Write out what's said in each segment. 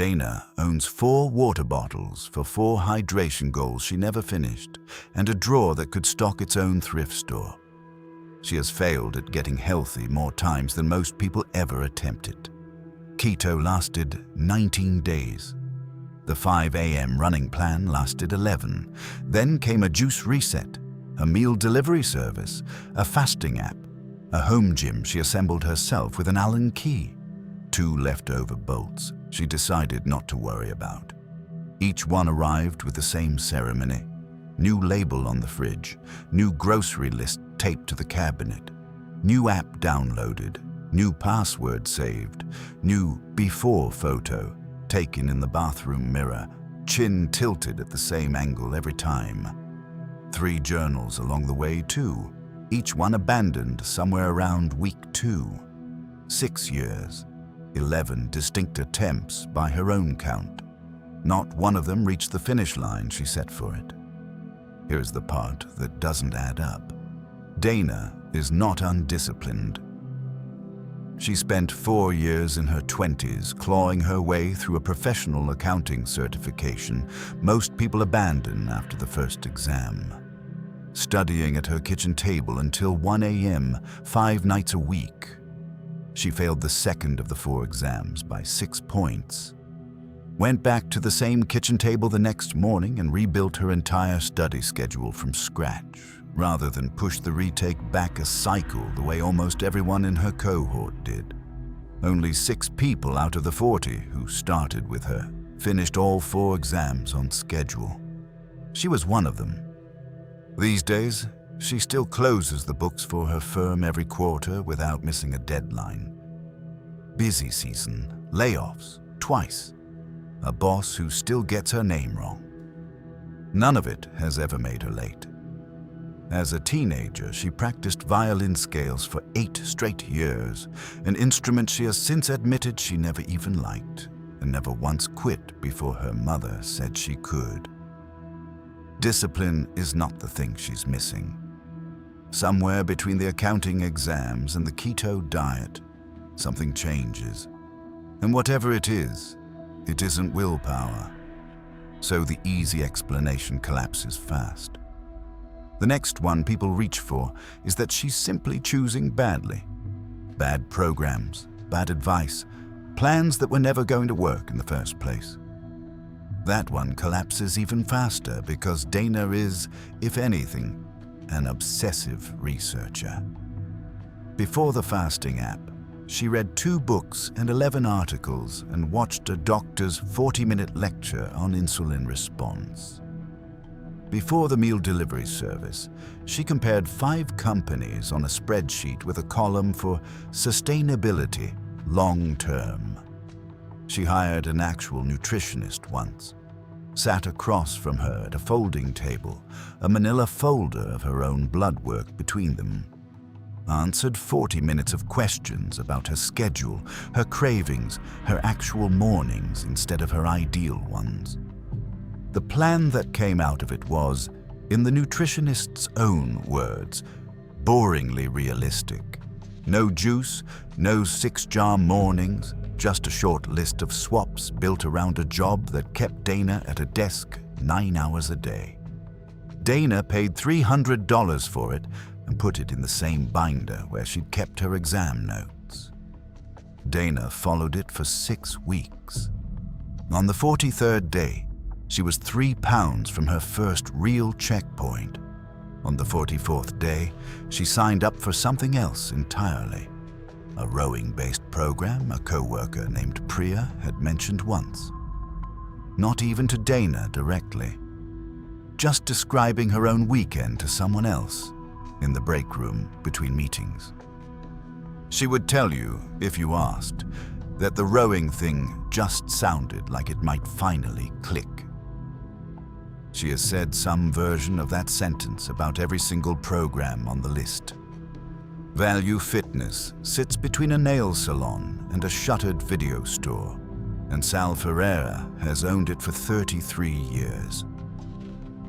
Dana owns 4 water bottles for 4 hydration goals she never finished, and a drawer that could stock its own thrift store. She has failed at getting healthy more times than most people ever attempted. Keto lasted 19 days. The 5 a.m. running plan lasted 11. Then came a juice reset, a meal delivery service, a fasting app, a home gym she assembled herself with an Allen key, 2 leftover bolts she decided not to worry about. Each one arrived with the same ceremony. New label on the fridge, new grocery list taped to the cabinet, new app downloaded, new password saved, new before photo taken in the bathroom mirror, chin tilted at the same angle every time. 3 journals along the way too, each one abandoned somewhere around week 2. 6 years, 11 distinct attempts by her own count. Not one of them reached the finish line she set for it. Here's the part that doesn't add up. Dana is not undisciplined. She spent 4 years in her 20s clawing her way through a professional accounting certification most people abandon after the first exam. Studying at her kitchen table until 1 a.m., 5 nights a week. She failed the second of the 4 exams by 6 points. Went back to the same kitchen table the next morning and rebuilt her entire study schedule from scratch, rather than push the retake back a cycle the way almost everyone in her cohort did. Only 6 people out of the 40 who started with her finished all 4 exams on schedule. She was one of them. These days, she still closes the books for her firm every quarter without missing a deadline. Busy season, layoffs, twice. A boss who still gets her name wrong. None of it has ever made her late. As a teenager, she practiced violin scales for 8 straight years, an instrument she has since admitted she never even liked, and never once quit before her mother said she could. Discipline is not the thing she's missing. Somewhere between the accounting exams and the keto diet, something changes. And whatever it isn't willpower. So the easy explanation collapses fast. The next one people reach for is that she's simply choosing badly. Bad programs, bad advice, plans that were never going to work in the first place. That one collapses even faster because Dana is, if anything, an obsessive researcher. Before the fasting app, she read 2 books and 11 articles and watched a doctor's 40-minute lecture on insulin response. Before the meal delivery service, she compared 5 companies on a spreadsheet with a column for sustainability, long-term. She hired an actual nutritionist once, sat across from her at a folding table, a manila folder of her own blood work between them. Answered 40 minutes of questions about her schedule, her cravings, her actual mornings instead of her ideal ones. The plan that came out of it was, in the nutritionist's own words, boringly realistic. No juice, no 6-jar mornings, just a short list of swaps built around a job that kept Dana at a desk 9 hours a day. Dana paid $300 for it and put it in the same binder where she'd kept her exam notes. Dana followed it for 6 weeks. On the 43rd day, she was 3 pounds from her first real checkpoint. On the 44th day, she signed up for something else entirely. A rowing-based program a co-worker named Priya had mentioned once. Not even to Dana directly. Just describing her own weekend to someone else in the break room between meetings. She would tell you, if you asked, that the rowing thing just sounded like it might finally click. She has said some version of that sentence about every single program on the list. Value Fitness sits between a nail salon and a shuttered video store, and Sal Ferreira has owned it for 33 years.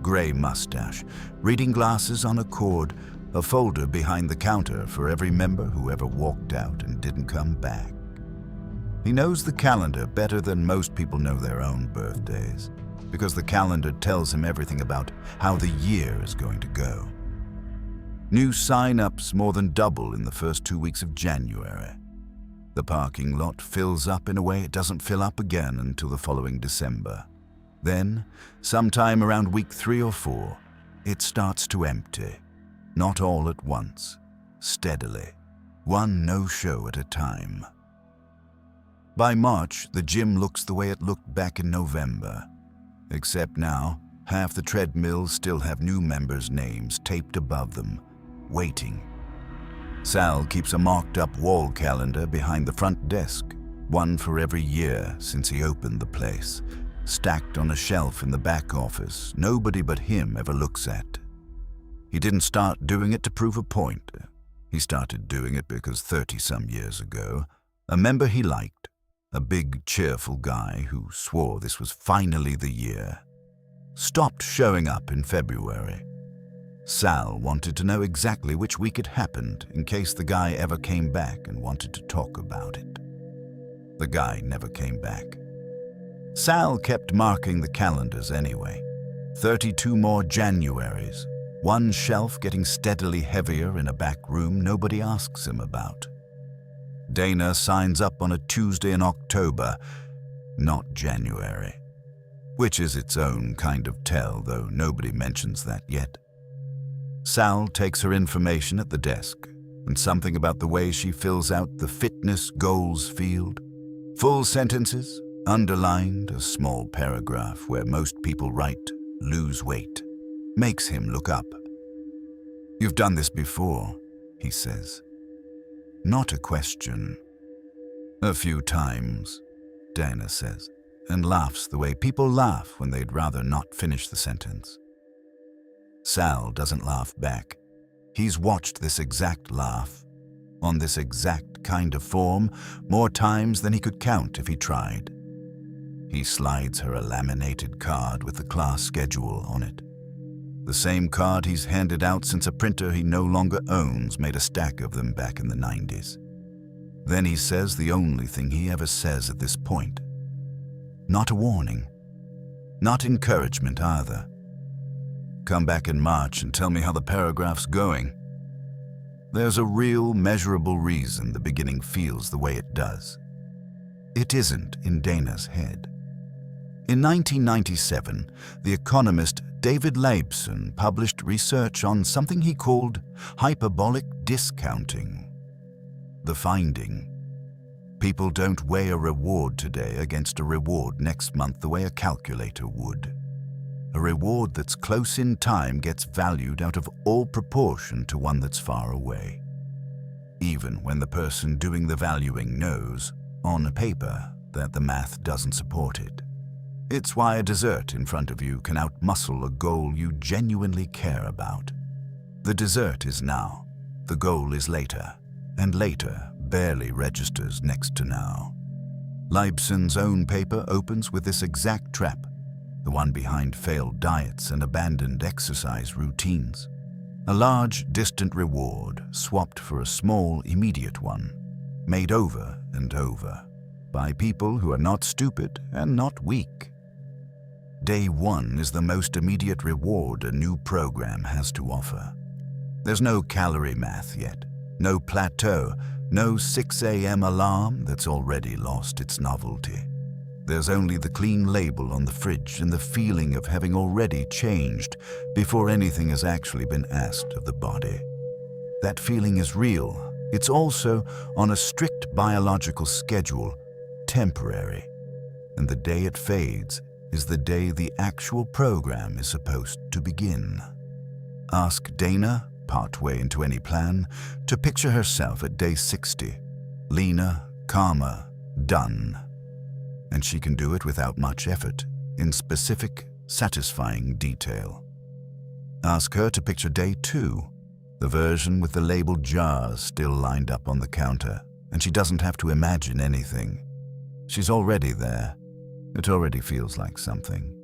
Gray mustache, reading glasses on a cord, a folder behind the counter for every member who ever walked out and didn't come back. He knows the calendar better than most people know their own birthdays, because the calendar tells him everything about how the year is going to go. New sign-ups more than double in the first 2 weeks of January. The parking lot fills up in a way it doesn't fill up again until the following December. Then, sometime around week 3 or 4, it starts to empty. Not all at once, steadily, one no-show at a time. By March, the gym looks the way it looked back in November. Except now, half the treadmills still have new members' names taped above them, waiting. Sal keeps a marked-up wall calendar behind the front desk, one for every year since he opened the place, stacked on a shelf in the back office nobody but him ever looks at. He didn't start doing it to prove a point. He started doing it because 30-some years ago, a member he liked, a big, cheerful guy who swore this was finally the year, stopped showing up in February. Sal wanted to know exactly which week it happened in case the guy ever came back and wanted to talk about it. The guy never came back. Sal kept marking the calendars anyway. 32 more Januaries, one shelf getting steadily heavier in a back room nobody asks him about. Dana signs up on a Tuesday in October, not January, which is its own kind of tell, though nobody mentions that yet. Sal takes her information at the desk, and something about the way she fills out the fitness goals field. Full sentences, underlined, a small paragraph where most people write, lose weight, makes him look up. "You've done this before," he says. Not a question. "A few times," Dana says, and laughs the way people laugh when they'd rather not finish the sentence. Sal doesn't laugh back. He's watched this exact laugh, on this exact kind of form, more times than he could count if he tried. He slides her a laminated card with the class schedule on it. The same card he's handed out since a printer he no longer owns made a stack of them back in the 90s. Then he says the only thing he ever says at this point. Not a warning. Not encouragement either. "Come back in March and tell me how the paragraph's going." There's a real, measurable reason the beginning feels the way it does. It isn't in Dana's head. In 1997, the economist David Leibson published research on something he called hyperbolic discounting. The finding: people don't weigh a reward today against a reward next month the way a calculator would. A reward that's close in time gets valued out of all proportion to one that's far away, even when the person doing the valuing knows, on paper, that the math doesn't support it. It's why a dessert in front of you can outmuscle a goal you genuinely care about. The dessert is now, the goal is later, and later barely registers next to now. Leibson's own paper opens with this exact trap, the one behind failed diets and abandoned exercise routines. A large, distant reward swapped for a small, immediate one, made over and over, by people who are not stupid and not weak. Day one is the most immediate reward a new program has to offer. There's no calorie math yet, no plateau, no 6 a.m. alarm that's already lost its novelty. There's only the clean label on the fridge and the feeling of having already changed before anything has actually been asked of the body. That feeling is real. It's also, on a strict biological schedule, temporary. And the day it fades is the day the actual program is supposed to begin. Ask Dana, partway into any plan, to picture herself at day 60, leaner, calmer, done. And she can do it without much effort, in specific, satisfying detail. Ask her to picture day 2, the version with the labeled jars still lined up on the counter, and she doesn't have to imagine anything. She's already there. It already feels like something.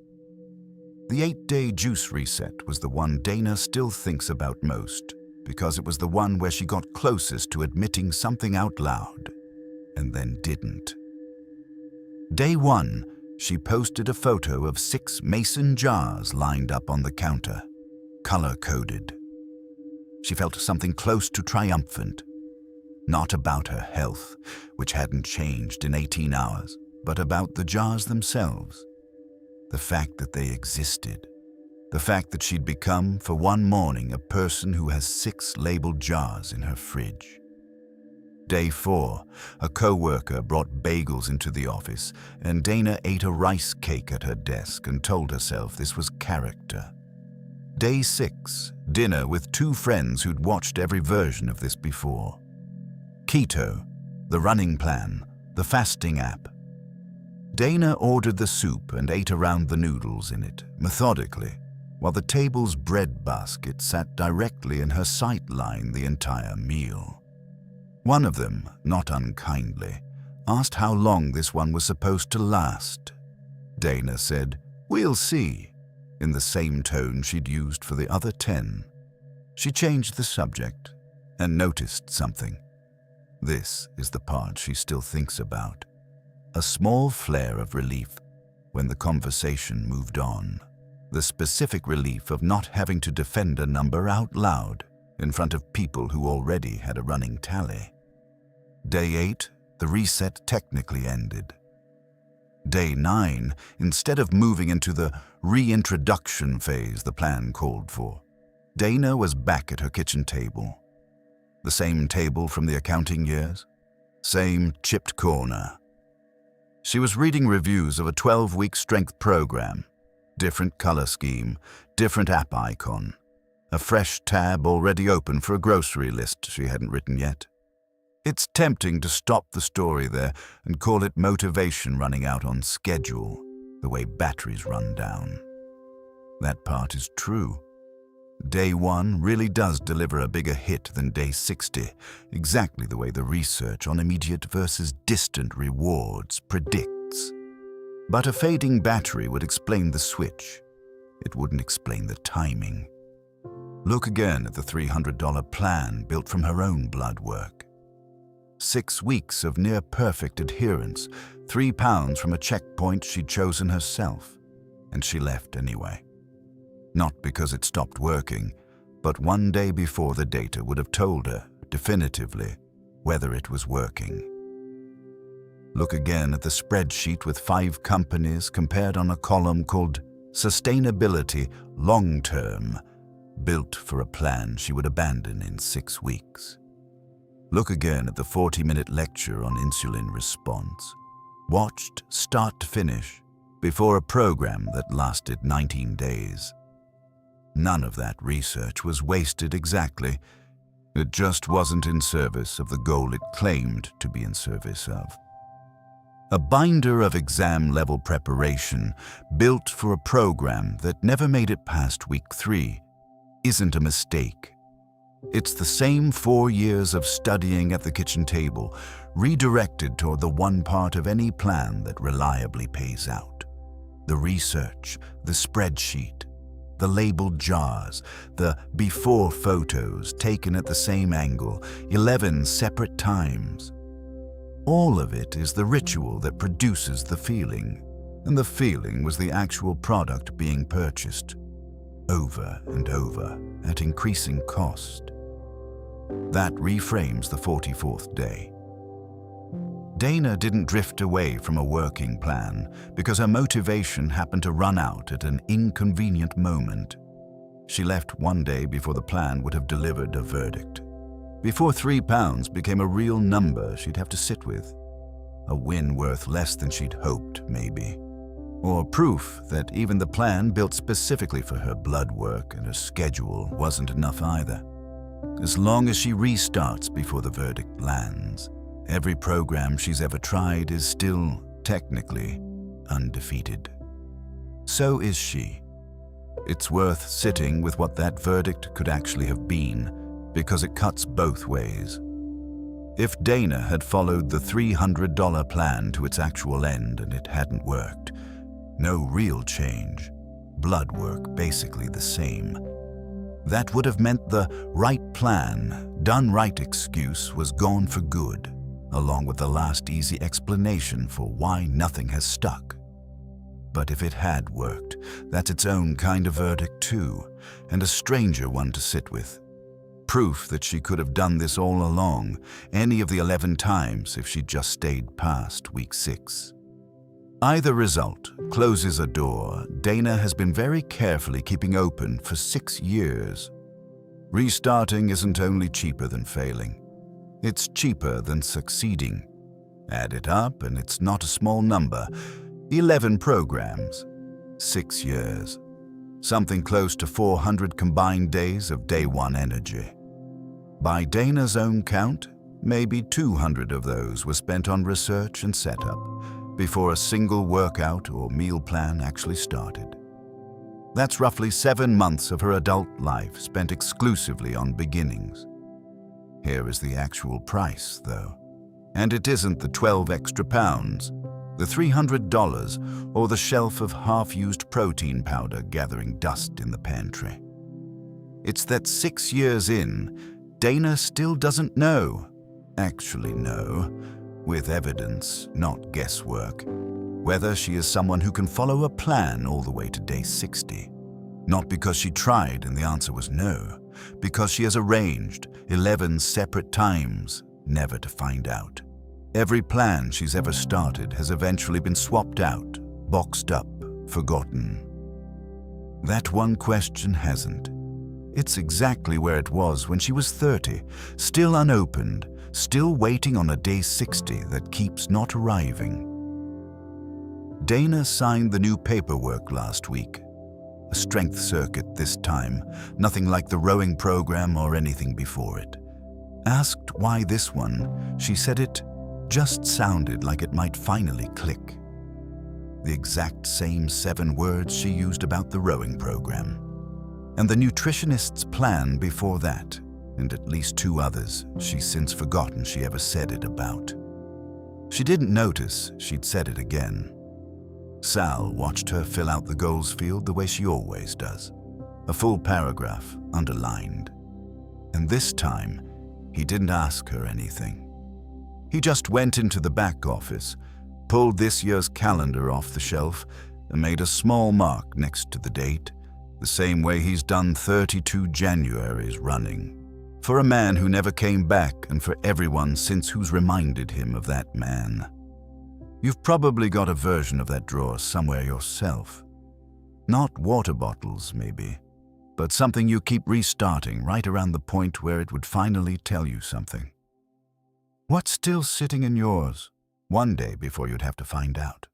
The 8-day juice reset was the one Dana still thinks about most, because it was the one where she got closest to admitting something out loud, and then didn't. Day 1, she posted a photo of 6 mason jars lined up on the counter, color-coded. She felt something close to triumphant. Not about her health, which hadn't changed in 18 hours, but about the jars themselves. The fact that they existed. The fact that she'd become, for one morning, a person who has 6 labeled jars in her fridge. Day 4, a co-worker brought bagels into the office, and Dana ate a rice cake at her desk and told herself this was character. Day 6, dinner with 2 friends who'd watched every version of this before. Keto, the running plan, the fasting app. Dana ordered the soup and ate around the noodles in it, methodically, while the table's bread basket sat directly in her sight line the entire meal. One of them, not unkindly, asked how long this one was supposed to last. Dana said, "We'll see," in the same tone she'd used for the other 10. She changed the subject and noticed something. This is the part she still thinks about. A small flare of relief when the conversation moved on. The specific relief of not having to defend a number out loud in front of people who already had a running tally. Day 8, the reset technically ended. Day 9, instead of moving into the reintroduction phase the plan called for, Dana was back at her kitchen table. The same table from the accounting years, same chipped corner. She was reading reviews of a 12-week strength program, different color scheme, different app icon, a fresh tab already open for a grocery list she hadn't written yet. It's tempting to stop the story there and call it motivation running out on schedule, the way batteries run down. That part is true. Day 1 really does deliver a bigger hit than day 60, exactly the way the research on immediate versus distant rewards predicts. But a fading battery would explain the switch. It wouldn't explain the timing. Look again at the $300 plan built from her own blood work. 6 weeks of near-perfect adherence, 3 pounds from a checkpoint she'd chosen herself, and she left anyway. Not because it stopped working, but one day before the data would have told her, definitively, whether it was working. Look again at the spreadsheet with 5 companies compared on a column called Sustainability Long-Term, built for a plan she would abandon in 6 weeks. Look again at the 40-minute lecture on insulin response, watched start to finish, before a program that lasted 19 days. None of that research was wasted exactly. It just wasn't in service of the goal it claimed to be in service of. A binder of exam-level preparation built for a program that never made it past week 3 isn't a mistake. It's the same 4 years of studying at the kitchen table, redirected toward the one part of any plan that reliably pays out. The research, the spreadsheet, the labeled jars, the before photos taken at the same angle, 11 separate times. All of it is the ritual that produces the feeling, and the feeling was the actual product being purchased, over and over, at increasing cost. That reframes the 44th day. Dana didn't drift away from a working plan because her motivation happened to run out at an inconvenient moment. She left one day before the plan would have delivered a verdict. Before 3 pounds became a real number she'd have to sit with. A win worth less than she'd hoped, maybe. Or proof that even the plan built specifically for her blood work and her schedule wasn't enough either. As long as she restarts before the verdict lands, every program she's ever tried is still, technically, undefeated. So is she. It's worth sitting with what that verdict could actually have been, because it cuts both ways. If Dana had followed the $300 plan to its actual end and it hadn't worked, no real change, blood work basically the same. That would have meant the right plan, done right excuse was gone for good, along with the last easy explanation for why nothing has stuck. But if it had worked, that's its own kind of verdict too, and a stranger one to sit with. Proof that she could have done this all along, any of the 11 times if she'd just stayed past week 6. Either result closes a door Dana has been very carefully keeping open for 6 years. Restarting isn't only cheaper than failing, it's cheaper than succeeding. Add it up and it's not a small number. 11 programs, 6 years. Something close to 400 combined days of day one energy. By Dana's own count, maybe 200 of those were spent on research and setup before a single workout or meal plan actually started. That's roughly 7 months of her adult life spent exclusively on beginnings. Here is the actual price, though. And it isn't the 12 extra pounds, the $300, or the shelf of half-used protein powder gathering dust in the pantry. It's that 6 years in, Dana still doesn't know, actually know, with evidence, not guesswork, whether she is someone who can follow a plan all the way to day 60. Not because she tried and the answer was no, because she has arranged 11 separate times never to find out. Every plan she's ever started has eventually been swapped out, boxed up, forgotten. That one question hasn't. It's exactly where it was when she was 30, still unopened, still waiting on a day 60 that keeps not arriving. Dana signed the new paperwork last week. A strength circuit this time, nothing like the rowing program or anything before it. Asked why this one, she said it just sounded like it might finally click. The exact same 7 words she used about the rowing program. And the nutritionist's plan before that, and at least 2 others she's since forgotten she ever said it about. She didn't notice she'd said it again. Sal watched her fill out the goals field the way she always does. A full paragraph, underlined. And this time, he didn't ask her anything. He just went into the back office, pulled this year's calendar off the shelf, and made a small mark next to the date, the same way he's done 32 Januaries running. For a man who never came back, and for everyone since who's reminded him of that man. You've probably got a version of that drawer somewhere yourself. Not water bottles, maybe, but something you keep restarting right around the point where it would finally tell you something. What's still sitting in yours, one day before you'd have to find out?